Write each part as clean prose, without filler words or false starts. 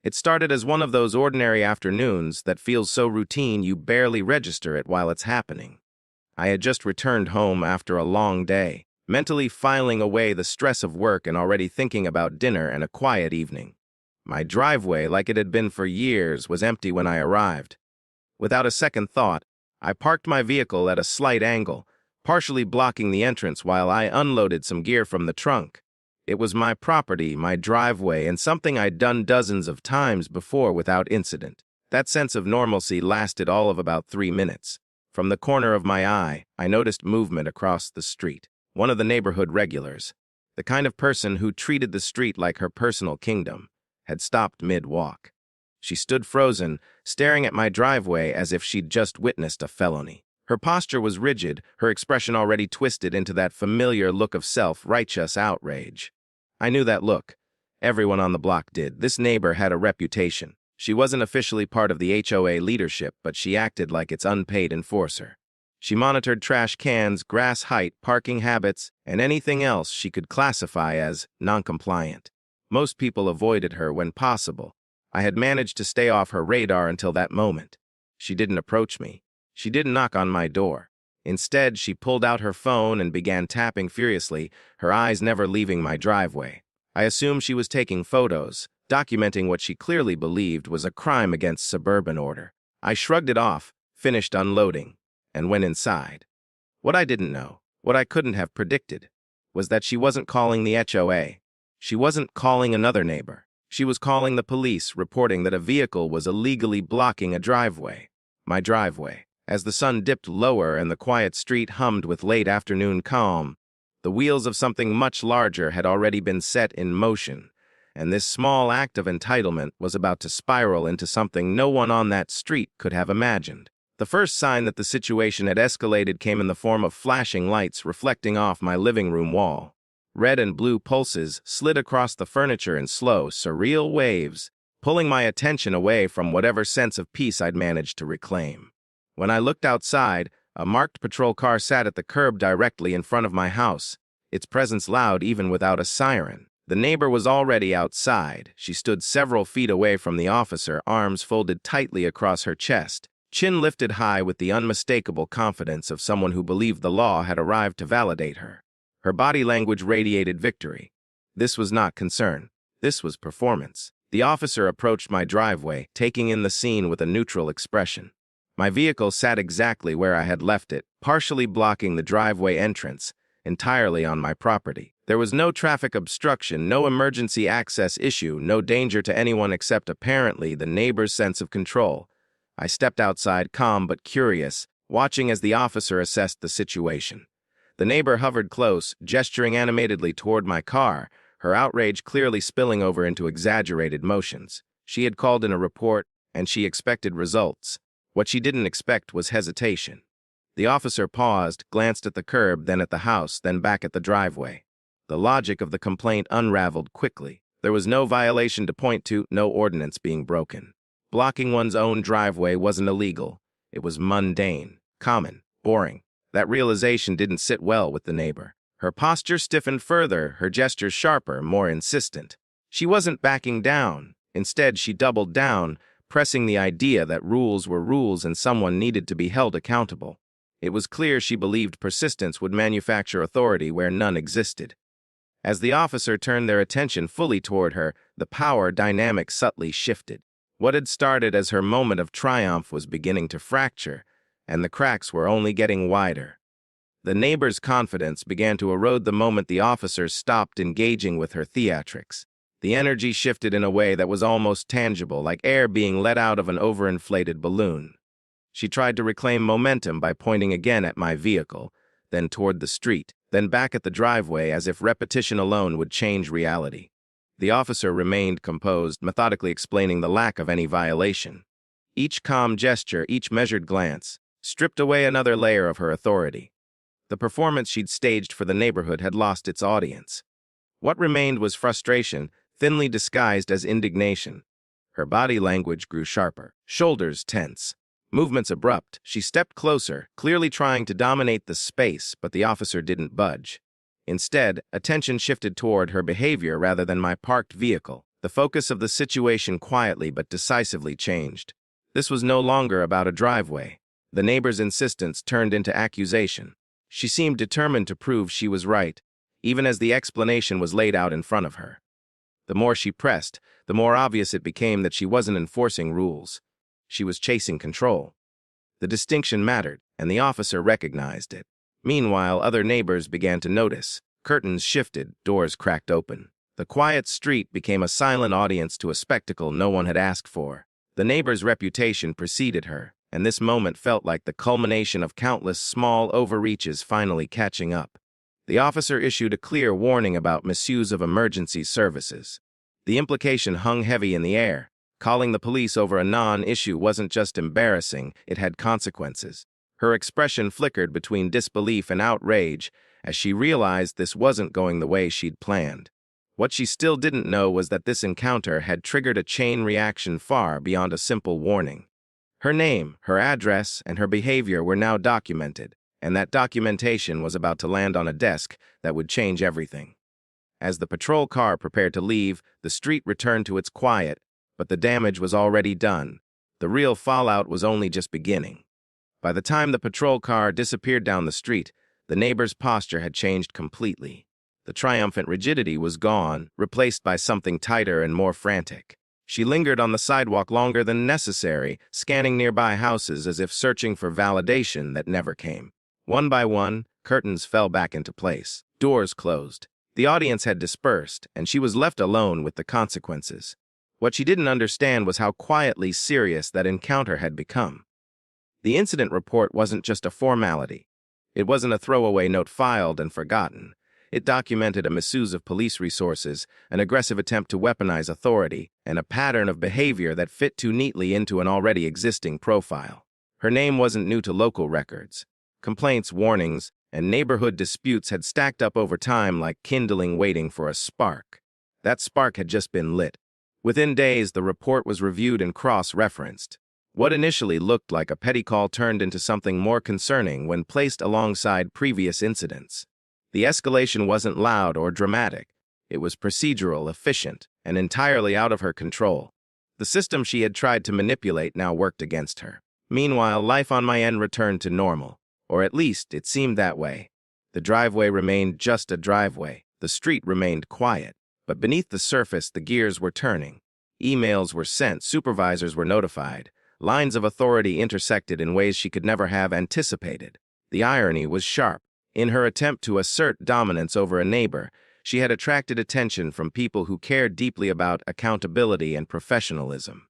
It started as one of those ordinary afternoons that feels so routine you barely register it while it's happening. I had just returned home after a long day, mentally filing away the stress of work and already thinking about dinner and a quiet evening. My driveway, like it had been for years, was empty when I arrived. Without a second thought, I parked my vehicle at a slight angle, partially blocking the entrance while I unloaded some gear from the trunk. It was my property, my driveway, and something I'd done dozens of times before without incident. That sense of normalcy lasted all of about 3 minutes. From the corner of my eye, I noticed movement across the street. One of the neighborhood regulars, the kind of person who treated the street like her personal kingdom, had stopped mid-walk. She stood frozen, staring at my driveway as if she'd just witnessed a felony. Her posture was rigid, her expression already twisted into that familiar look of self-righteous outrage. I knew that look. Everyone on the block did. This neighbor had a reputation. She wasn't officially part of the HOA leadership, but she acted like its unpaid enforcer. She monitored trash cans, grass height, parking habits, and anything else she could classify as non-compliant. Most people avoided her when possible. I had managed to stay off her radar until that moment. She didn't approach me. She didn't knock on my door. Instead, she pulled out her phone and began tapping furiously, her eyes never leaving my driveway. I assumed she was taking photos, documenting what she clearly believed was a crime against suburban order. I shrugged it off, finished unloading, and went inside. What I didn't know, what I couldn't have predicted, was that she wasn't calling the HOA. She wasn't calling another neighbor. She was calling the police, reporting that a vehicle was illegally blocking a driveway. My driveway. As the sun dipped lower and the quiet street hummed with late afternoon calm, the wheels of something much larger had already been set in motion, and this small act of entitlement was about to spiral into something no one on that street could have imagined. The first sign that the situation had escalated came in the form of flashing lights reflecting off my living room wall. Red and blue pulses slid across the furniture in slow, surreal waves, pulling my attention away from whatever sense of peace I'd managed to reclaim. When I looked outside, a marked patrol car sat at the curb directly in front of my house, its presence loud even without a siren. The neighbor was already outside. She stood several feet away from the officer, arms folded tightly across her chest, chin lifted high with the unmistakable confidence of someone who believed the law had arrived to validate her. Her body language radiated victory. This was not concern. This was performance. The officer approached my driveway, taking in the scene with a neutral expression. My vehicle sat exactly where I had left it, partially blocking the driveway entrance, entirely on my property. There was no traffic obstruction, no emergency access issue, no danger to anyone except apparently the neighbor's sense of control. I stepped outside, calm but curious, watching as the officer assessed the situation. The neighbor hovered close, gesturing animatedly toward my car, her outrage clearly spilling over into exaggerated motions. She had called in a report, and she expected results. What she didn't expect was hesitation. The officer paused, glanced at the curb, then at the house, then back at the driveway. The logic of the complaint unraveled quickly. There was no violation to point to, no ordinance being broken. Blocking one's own driveway wasn't illegal. It was mundane, common, boring. That realization didn't sit well with the neighbor. Her posture stiffened further, her gestures sharper, more insistent. She wasn't backing down. Instead, she doubled down, pressing the idea that rules were rules and someone needed to be held accountable. It was clear she believed persistence would manufacture authority where none existed. As the officer turned their attention fully toward her, the power dynamic subtly shifted. What had started as her moment of triumph was beginning to fracture, and the cracks were only getting wider. The neighbor's confidence began to erode the moment the officer stopped engaging with her theatrics. The energy shifted in a way that was almost tangible, like air being let out of an overinflated balloon. She tried to reclaim momentum by pointing again at my vehicle, then toward the street, then back at the driveway as if repetition alone would change reality. The officer remained composed, methodically explaining the lack of any violation. Each calm gesture, each measured glance, stripped away another layer of her authority. The performance she'd staged for the neighborhood had lost its audience. What remained was frustration, thinly disguised as indignation. Her body language grew sharper, shoulders tense, movements abrupt. She stepped closer, clearly trying to dominate the space, but the officer didn't budge. Instead, attention shifted toward her behavior rather than my parked vehicle. The focus of the situation quietly but decisively changed. This was no longer about a driveway. The neighbor's insistence turned into accusation. She seemed determined to prove she was right, even as the explanation was laid out in front of her. The more she pressed, the more obvious it became that she wasn't enforcing rules. She was chasing control. The distinction mattered, and the officer recognized it. Meanwhile, other neighbors began to notice. Curtains shifted, doors cracked open. The quiet street became a silent audience to a spectacle no one had asked for. The neighbor's reputation preceded her, and this moment felt like the culmination of countless small overreaches finally catching up. The officer issued a clear warning about misuse of emergency services. The implication hung heavy in the air. Calling the police over a non-issue wasn't just embarrassing, it had consequences. Her expression flickered between disbelief and outrage as she realized this wasn't going the way she'd planned. What she still didn't know was that this encounter had triggered a chain reaction far beyond a simple warning. Her name, her address, and her behavior were now documented, and that documentation was about to land on a desk that would change everything. As the patrol car prepared to leave, the street returned to its quiet, but the damage was already done. The real fallout was only just beginning. By the time the patrol car disappeared down the street, the neighbor's posture had changed completely. The triumphant rigidity was gone, replaced by something tighter and more frantic. She lingered on the sidewalk longer than necessary, scanning nearby houses as if searching for validation that never came. One by one, curtains fell back into place. Doors closed. The audience had dispersed, and she was left alone with the consequences. What she didn't understand was how quietly serious that encounter had become. The incident report wasn't just a formality. It wasn't a throwaway note filed and forgotten. It documented a misuse of police resources, an aggressive attempt to weaponize authority, and a pattern of behavior that fit too neatly into an already existing profile. Her name wasn't new to local records. Complaints, warnings, and neighborhood disputes had stacked up over time like kindling waiting for a spark. That spark had just been lit. Within days, the report was reviewed and cross-referenced. What initially looked like a petty call turned into something more concerning when placed alongside previous incidents. The escalation wasn't loud or dramatic. It was procedural, efficient, and entirely out of her control. The system she had tried to manipulate now worked against her. Meanwhile, life on my end returned to normal, or at least it seemed that way. The driveway remained just a driveway. The street remained quiet. But beneath the surface, the gears were turning. Emails were sent, supervisors were notified. Lines of authority intersected in ways she could never have anticipated. The irony was sharp. In her attempt to assert dominance over a neighbor, she had attracted attention from people who cared deeply about accountability and professionalism.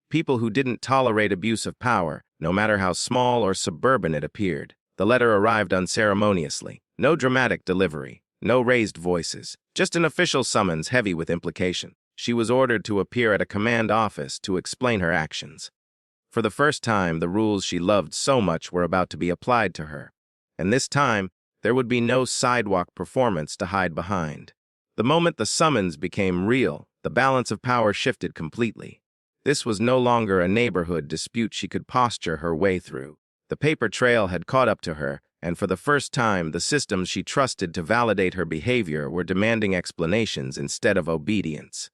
People who didn't tolerate abuse of power, no matter how small or suburban it appeared. The letter arrived unceremoniously. No dramatic delivery, no raised voices, just an official summons heavy with implication. She was ordered to appear at a command office to explain her actions. For the first time, the rules she loved so much were about to be applied to her. And this time, there would be no sidewalk performance to hide behind. The moment the summons became real, the balance of power shifted completely. This was no longer a neighborhood dispute she could posture her way through. The paper trail had caught up to her, and for the first time, the systems she trusted to validate her behavior were demanding explanations instead of obedience.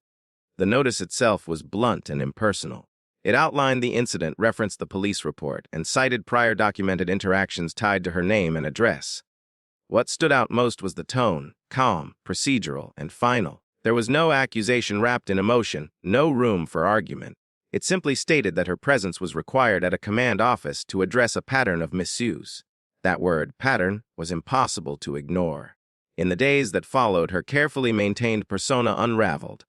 The notice itself was blunt and impersonal. It outlined the incident, referenced the police report, and cited prior documented interactions tied to her name and address. What stood out most was the tone, calm, procedural, and final. There was no accusation wrapped in emotion, no room for argument. It simply stated that her presence was required at a command office to address a pattern of misuse. That word, pattern, was impossible to ignore. In the days that followed, her carefully maintained persona unraveled.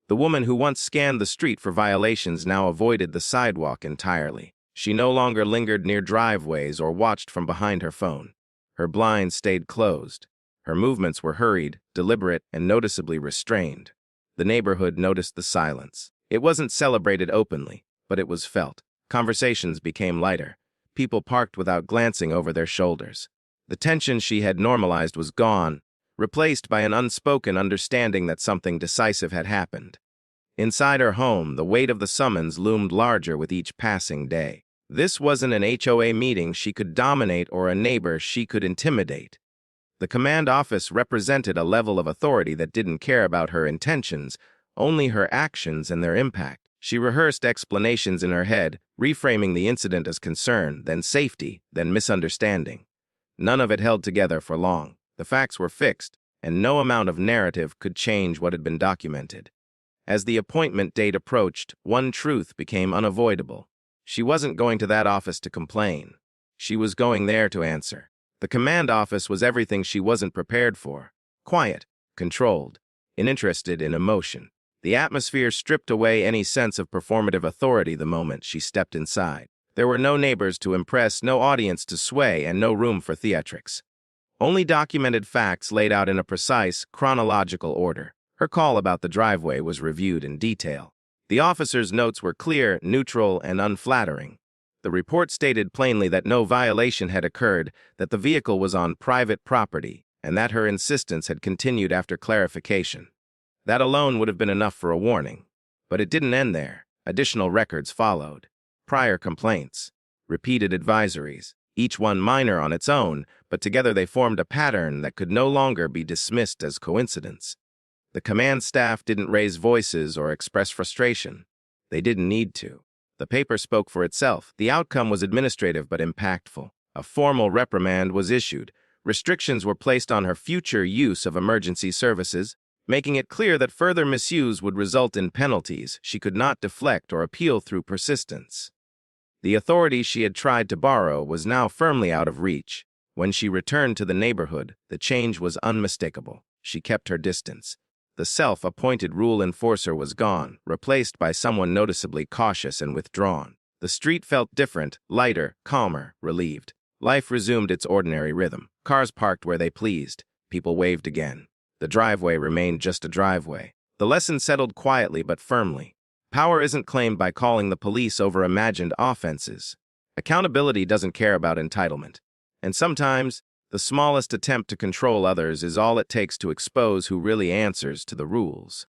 The woman who once scanned the street for violations now avoided the sidewalk entirely. She no longer lingered near driveways or watched from behind her phone. Her blinds stayed closed. Her movements were hurried, deliberate, and noticeably restrained. The neighborhood noticed the silence. It wasn't celebrated openly, but it was felt. Conversations became lighter. People parked without glancing over their shoulders. The tension she had normalized was gone, replaced by an unspoken understanding that something decisive had happened. Inside her home, the weight of the summons loomed larger with each passing day. This wasn't an HOA meeting she could dominate or a neighbor she could intimidate. The command office represented a level of authority that didn't care about her intentions, only her actions and their impact. She rehearsed explanations in her head, reframing the incident as concern, then safety, then misunderstanding. None of it held together for long. The facts were fixed, and no amount of narrative could change what had been documented. As the appointment date approached, one truth became unavoidable. She wasn't going to that office to complain. She was going there to answer. The command office was everything she wasn't prepared for. Quiet, controlled, uninterested in emotion. The atmosphere stripped away any sense of performative authority the moment she stepped inside. There were no neighbors to impress, no audience to sway, and no room for theatrics. Only documented facts laid out in a precise, chronological order. Her call about the driveway was reviewed in detail. The officer's notes were clear, neutral, and unflattering. The report stated plainly that no violation had occurred, that the vehicle was on private property, and that her insistence had continued after clarification. That alone would have been enough for a warning. But it didn't end there. Additional records followed. Prior complaints, repeated advisories, each one minor on its own, but together they formed a pattern that could no longer be dismissed as coincidence. The command staff didn't raise voices or express frustration. They didn't need to. The paper spoke for itself. The outcome was administrative but impactful. A formal reprimand was issued. Restrictions were placed on her future use of emergency services, making it clear that further misuse would result in penalties she could not deflect or appeal through persistence. The authority she had tried to borrow was now firmly out of reach. When she returned to the neighborhood, the change was unmistakable. She kept her distance. The self-appointed rule enforcer was gone, replaced by someone noticeably cautious and withdrawn. The street felt different, lighter, calmer, relieved. Life resumed its ordinary rhythm. Cars parked where they pleased. People waved again. The driveway remained just a driveway. The lesson settled quietly but firmly. Power isn't claimed by calling the police over imagined offenses. Accountability doesn't care about entitlement. And sometimes, the smallest attempt to control others is all it takes to expose who really answers to the rules.